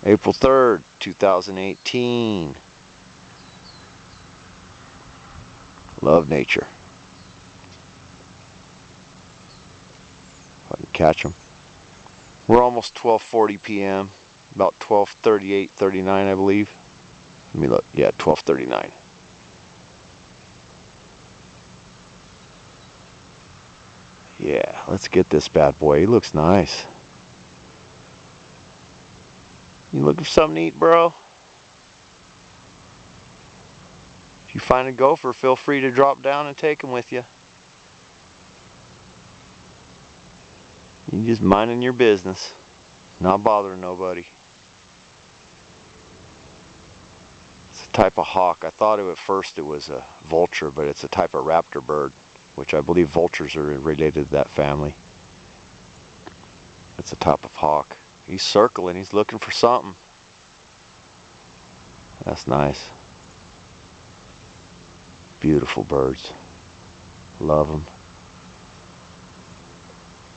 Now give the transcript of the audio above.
April 3rd, 2018. Love nature. If I can catch them. We're almost 12:40 p.m. About 12:38, 39, I believe. Let me look. Yeah, 12:39. Yeah, let's get this bad boy. He looks nice. You looking for something to eat, bro? If you find a gopher, feel free to drop down and take him with you. You just minding your business, not bothering nobody. It's a type of hawk. I thought at first it was a vulture, but it's a type of raptor bird, which I believe vultures are related to that family. It's a type of hawk. He's circling. He's looking for something. That's nice. Beautiful birds. Love them.